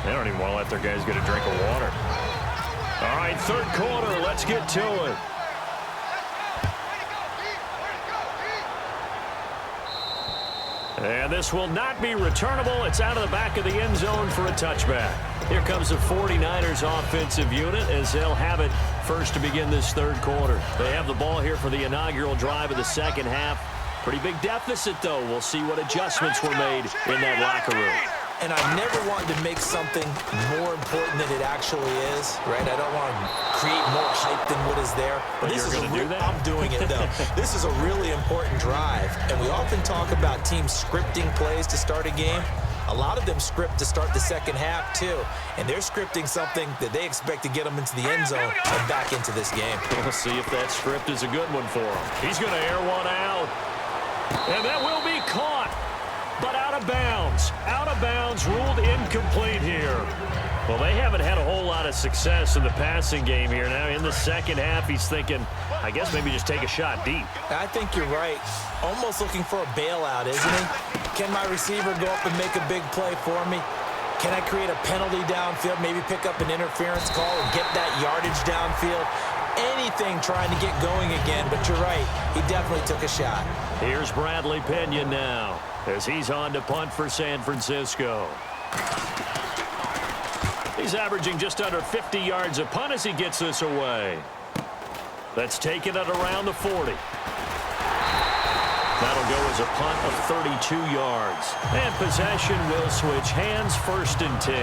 They don't even want to let their guys get a drink of water. All right, third quarter. Let's get to it. And this will not be returnable. It's out of the back of the end zone for a touchback. Here comes the 49ers offensive unit as they'll have it first to begin this third quarter. They have the ball here for the inaugural drive of the second half. Pretty big deficit, though. We'll see what adjustments were made in that locker room. And I never wanted to make something more important than it actually is, right? I don't want to create more hype than what is there. But this you're going to do that? I'm doing it, though. This is a really important drive. And we often talk about teams scripting plays to start a game. A lot of them script to start the second half, too. And they're scripting something that they expect to get them into the end zone and back into this game. We'll see if that script is a good one for him. He's going to air one out. And that will be caught. But out of bounds. Out of bounds, ruled incomplete here. Well, they haven't had a whole lot of success in the passing game here. Now, in the second half, he's thinking, I guess maybe just take a shot deep. I think you're right. Almost looking for a bailout, isn't he? Can my receiver go up and make a big play for me? Can I create a penalty downfield, maybe pick up an interference call and get that yardage downfield? Anything trying to get going again, but you're right. He definitely took a shot. Here's Bradley Pinion now as he's on to punt for San Francisco. He's averaging just under 50 yards a punt as he gets this away. That's taken at around the 40. That'll go as a punt of 32 yards. And possession will switch hands, 1st and 10.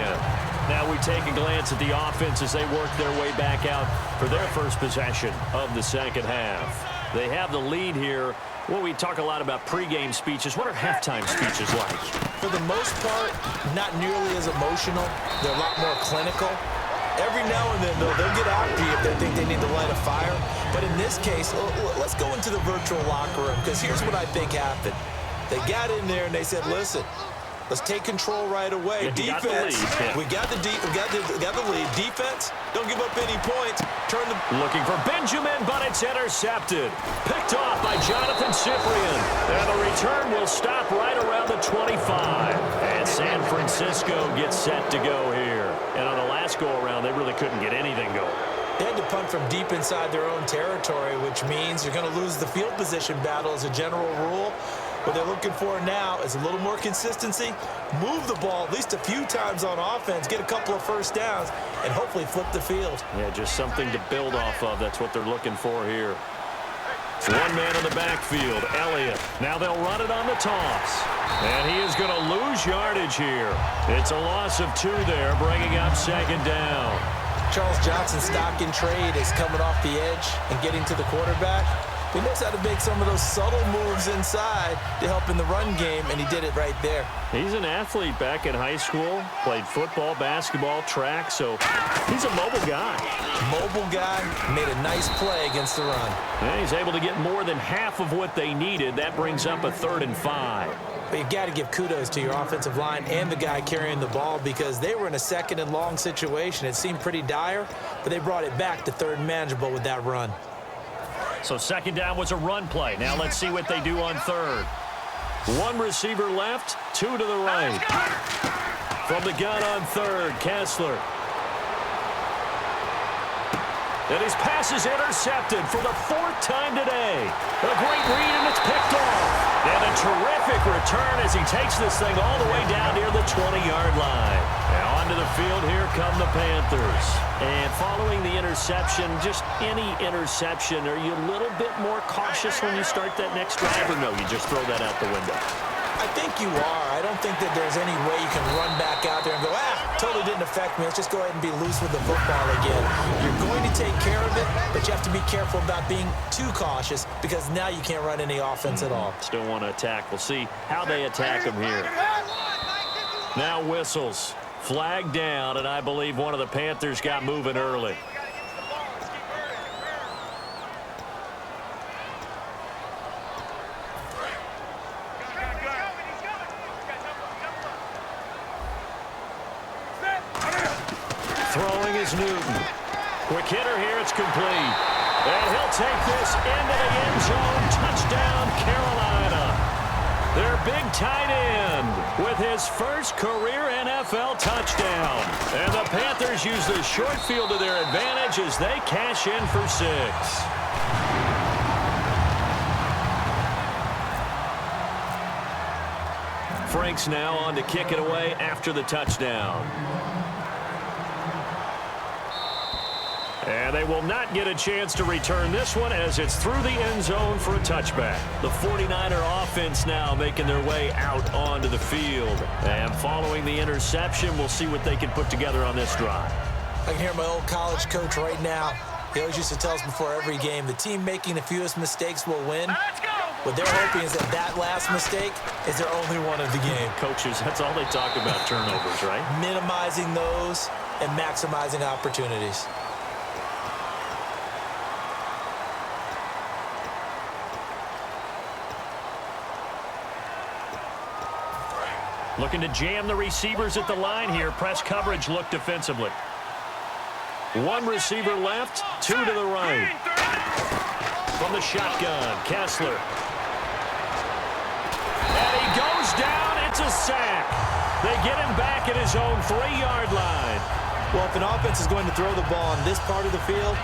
Now we take a glance at the offense as they work their way back out for their first possession of the second half. They have the lead here. Well, we talk a lot about pregame speeches. What are halftime speeches like? For the most part, not nearly as emotional. They're a lot more clinical. Every now and then, though, they'll get after you if they think they need to light a fire. But in this case, let's go into the virtual locker room, because here's what I think happened. They got in there and they said, listen, let's take control right away. Defense, we got the lead. Defense, don't give up any points. Looking for Benjamin, but it's intercepted. Picked off by Jonathan Cyprien. And the return will stop right around the 25. And San Francisco gets set to go here. And on the last go-around, they really couldn't get anything going. They had to punt from deep inside their own territory, which means you're going to lose the field position battle as a general rule. What they're looking for now is a little more consistency, move the ball at least a few times on offense, get a couple of first downs, and hopefully flip the field. Yeah, just something to build off of. That's what they're looking for here. One man in the backfield, Elliott. Now they'll run it on the toss. And he is going to lose yardage here. It's a loss of 2 there, bringing up 2nd down. Charles Johnson's stock in trade is coming off the edge and getting to the quarterback. He knows how to make some of those subtle moves inside to help in the run game, and he did it right there. He's an athlete back in high school, played football, basketball, track, so he's a mobile guy. Mobile guy, made a nice play against the run. And he's able to get more than half of what they needed. That brings up a 3rd and 5. But you've got to give kudos to your offensive line and the guy carrying the ball, because they were in a 2nd and long situation. It seemed pretty dire, but they brought it back to 3rd and manageable with that run. So 2nd down was a run play. Now let's see what they do on 3rd. 1 receiver left, 2 to the right. From the gun on 3rd, Kessler. And his pass is intercepted for the 4th time today. A great read, and it's picked off. And a terrific return as he takes this thing all the way down near the 20-yard line. And onto the field, here come the Panthers. And following the interception, just any interception, are you a little bit more cautious when you start that next drive, or no, you just throw that out the window? I think you are. I don't think that there's any way you can run back out there and go, totally didn't affect me. Let's just go ahead and be loose with the football again. You're going to take care of it, but you have to be careful about being too cautious, because now you can't run any offense at all. Still want to attack. We'll see how they attack him here. Now whistles. Flag down, and I believe one of the Panthers got moving early. Throwing is Newton. Quick hitter here, it's complete. And he'll take this into the end zone. Touchdown, Carolina. Their big tight end with his first career NFL touchdown. And the Panthers use the short field to their advantage as they cash in for 6. Frank's now on to kick it away after the touchdown. And they will not get a chance to return this one as it's through the end zone for a touchback. The 49er offense now making their way out onto the field. And following the interception, we'll see what they can put together on this drive. I can hear my old college coach right now. He always used to tell us before every game, the team making the fewest mistakes will win. Let's go! What they're hoping is that last mistake is their only one of the game. Coaches, that's all they talk about, turnovers, right? Minimizing those and maximizing opportunities. Looking to jam the receivers at the line here. Press coverage look defensively. One receiver left, 2 to the right. From the shotgun, Kessler. And he goes down. It's a sack. They get him back at his own 3-yard line. Well, if an offense is going to throw the ball on this part of the field,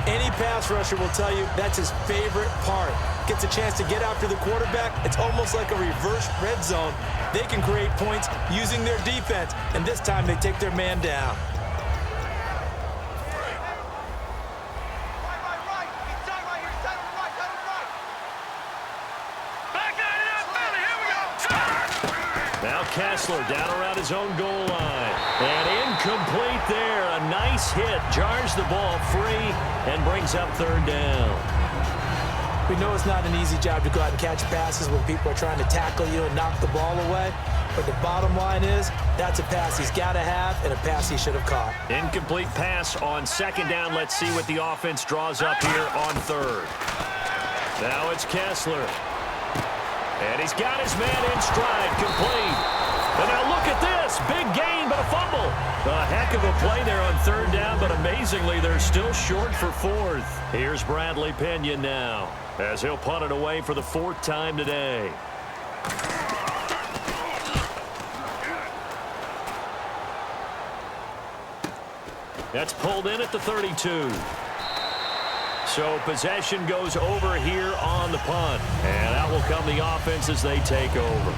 any pass rusher will tell you that's his favorite part. Gets a chance to get after the quarterback. It's almost like a reverse red zone. They can create points using their defense, and this time they take their man down. Now Kessler down around his own goal line. And incomplete there. A nice hit. Jars the ball free and brings up 3rd down. We know it's not an easy job to go out and catch passes when people are trying to tackle you and knock the ball away. But the bottom line is, that's a pass he's got to have and a pass he should have caught. Incomplete pass on 2nd down. Let's see what the offense draws up here on 3rd. Now it's Kessler. And he's got his man in stride, complete. And now look at this. Big gain, but a fumble. A heck of a play there on 3rd down, but amazingly, they're still short for 4th. Here's Bradley Pena now, as he'll punt it away for the 4th time today. That's pulled in at the 32. So possession goes over here on the punt. And out will come the offense as they take over.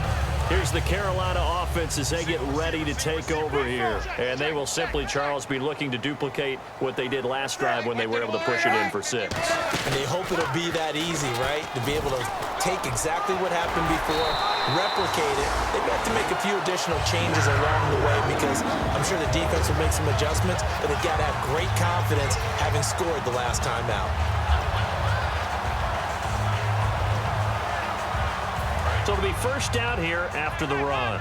Here's the Carolina offense as they get ready to take over here. And they will simply, Charles, be looking to duplicate what they did last drive when they were able to push it in for 6. And they hope it'll be that easy, right? To be able to take exactly what happened before, replicate it. They've got to make a few additional changes along the way because I'm sure the defense will make some adjustments, but they've got to have great confidence having scored the last time out. So it'll be 1st down here after the run.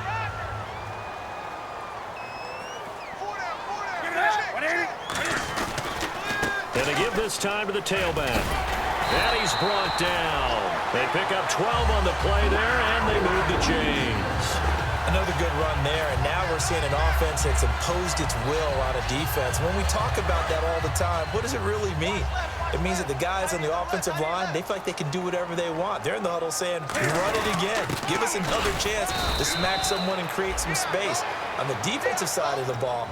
And they give this time to the tailback. And he's brought down. They pick up 12 on the play there, and they move the chains. Another good run there, and now we're seeing an offense that's imposed its will on a defense. When we talk about that all the time, what does it really mean? It means that the guys on the offensive line, they feel like they can do whatever they want. They're in the huddle saying, run it again. Give us another chance to smack someone and create some space. On the defensive side of the ball,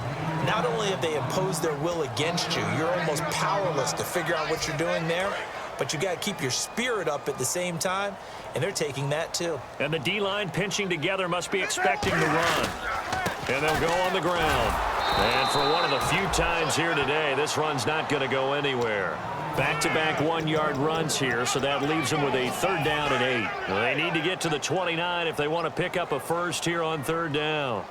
not only have they imposed their will against you, you're almost powerless to figure out what you're doing there, but you got to keep your spirit up at the same time, and they're taking that too. And the D-line pinching together must be expecting the run. And they'll go on the ground. And for one of the few times here today, this run's not going to go anywhere. Back-to-back 1-yard runs here, so that leaves them with a 3rd down and 8. They need to get to the 29 if they want to pick up a first here on 3rd down.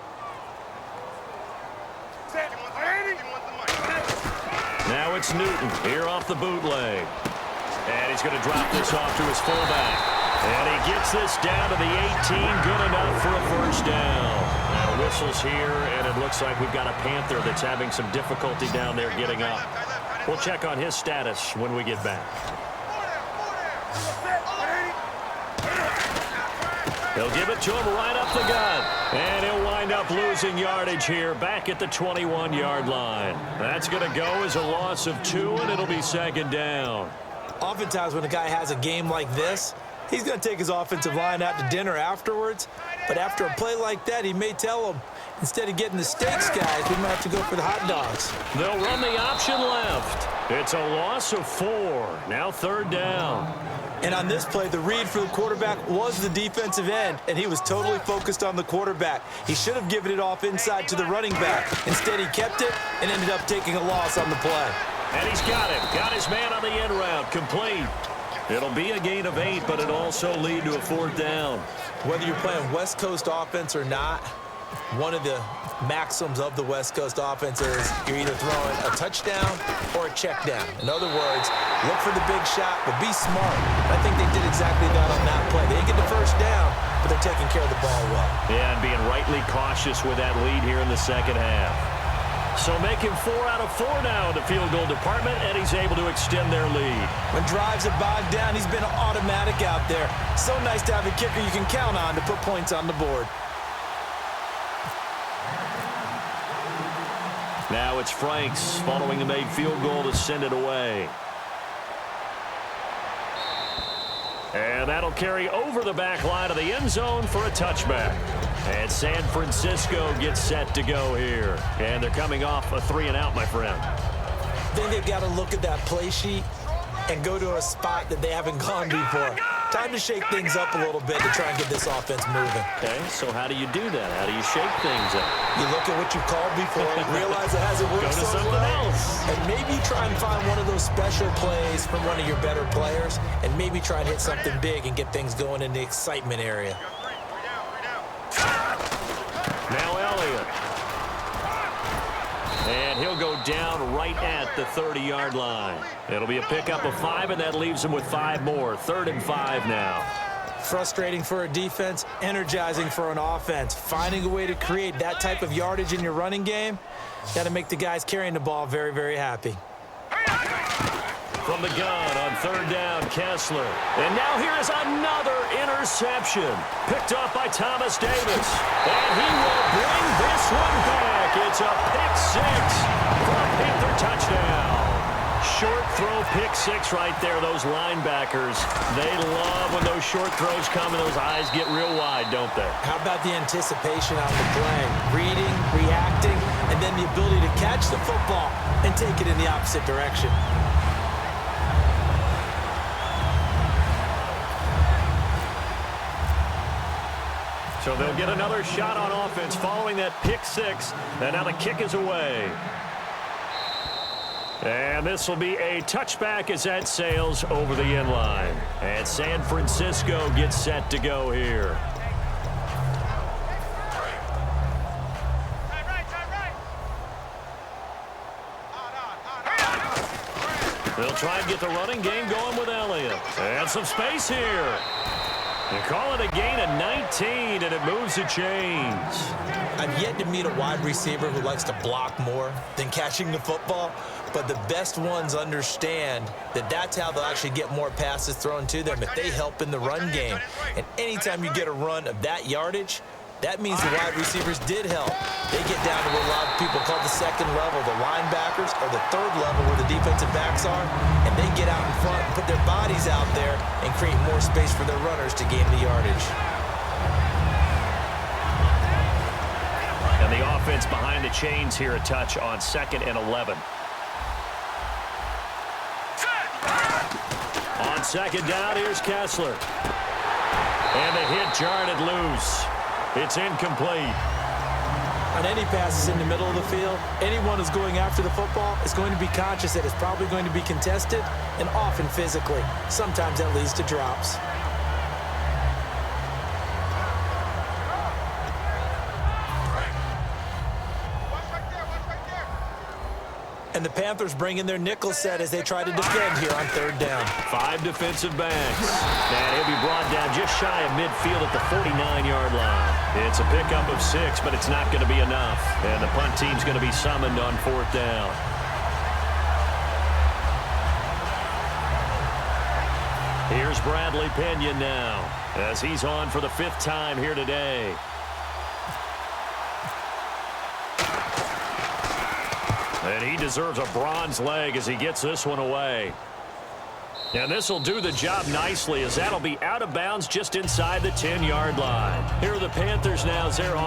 Now it's Newton here off the bootleg. And he's going to drop this off to his fullback. And he gets this down to the 18, good enough for a 1st down. Now whistles here, and it looks like we've got a Panther that's having some difficulty down there getting up. We'll check on his status when we get back. They'll give it to him right up the gut. And he'll wind up losing yardage here back at the 21-yard line. That's going to go as a loss of 2, and it'll be 2nd down. Oftentimes when a guy has a game like this, He's going to take his offensive line out to dinner afterwards, but after a play like that, he may tell them, instead of getting the steaks, guys, we might have to go for the hot dogs. They'll run the option left. It's a loss of 4. Now 3rd down. And on this play, the read for the quarterback was the defensive end, and he was totally focused on the quarterback. He should have given it off inside to the running back. Instead, he kept it and ended up taking a loss on the play. And he's got him. Got his man on the end route. Complete. It'll be a gain of 8, but it'll also lead to a 4th down. Whether you're playing West Coast offense or not, one of the maxims of the West Coast offense is you're either throwing a touchdown or a check down. In other words, look for the big shot, but be smart. I think they did exactly that on that play. They didn't get the first down, but they're taking care of the ball well. Yeah, and being rightly cautious with that lead here in the second half. So making 4 out of 4 now in the field goal department, and he's able to extend their lead. When drives are bogged down, he's been automatic out there. So nice to have a kicker you can count on to put points on the board. Now it's Franks following the made field goal to send it away. And that'll carry over the back line of the end zone for a touchback. And San Francisco gets set to go here. And they're coming off a 3-and-out, my friend. I think they've got to look at that play sheet and go to a spot that they haven't gone before. Time to shake things up a little bit to try and get this offense moving. Okay, so how do you do that? How do you shake things up? You look at what you've called before, realize it hasn't worked Go to so something well, else. and maybe try and find one of those special plays from one of your better players, and maybe try and hit something big and get things going in the excitement area. Now Elliott. And he'll go down right at the 30-yard line. It'll be a pickup of 5, and that leaves him with 5 more. 3rd and 5 now. Frustrating for a defense, energizing for an offense. Finding a way to create that type of yardage in your running game, got to make the guys carrying the ball very, very happy. From the gun on 3rd down, Kessler. And now here is another interception. Picked off by Thomas Davis. And he will bring this one back. It's a pick 6 for a Panther touchdown. Short throw pick 6 right there. Those linebackers, they love when those short throws come and those eyes get real wide, don't they? How about the anticipation on the play? Reading, reacting, and then the ability to catch the football and take it in the opposite direction. So they'll get another shot on offense following that pick 6. And now the kick is away. And this will be a touchback as that sails over the end line. And San Francisco gets set to go here. They'll try and get the running game going with Elliott. And some space here. They call it a gain of 19, and it moves the chains. I've yet to meet a wide receiver who likes to block more than catching the football, but the best ones understand that that's how they'll actually get more passes thrown to them if they help in the run game. And anytime you get a run of that yardage, that means the wide receivers did help. They get down to what a lot of people call the second level, the linebackers, or the third level where the defensive backs are, and they get out in front and put their bodies out there and create more space for their runners to gain the yardage. And the offense behind the chains here a touch on 2nd and 11. On 2nd down, here's Kessler. And the hit jarred it loose. It's incomplete. On any passes in the middle of the field, anyone who's going after the football is going to be conscious that it's probably going to be contested and often physically. Sometimes that leads to drops. And the Panthers bring in their nickel set as they try to defend here on 3rd down. 5 defensive backs. And he'll be brought down just shy of midfield at the 49-yard line. It's a pickup of 6, but it's not going to be enough. And the punt team's going to be summoned on 4th down. Here's Bradley Pena now as he's on for the 5th time here today. And he deserves a bronze leg as he gets this one away. And this will do the job nicely, as that'll be out of bounds just inside the 10-yard line. Here are the Panthers now as they're off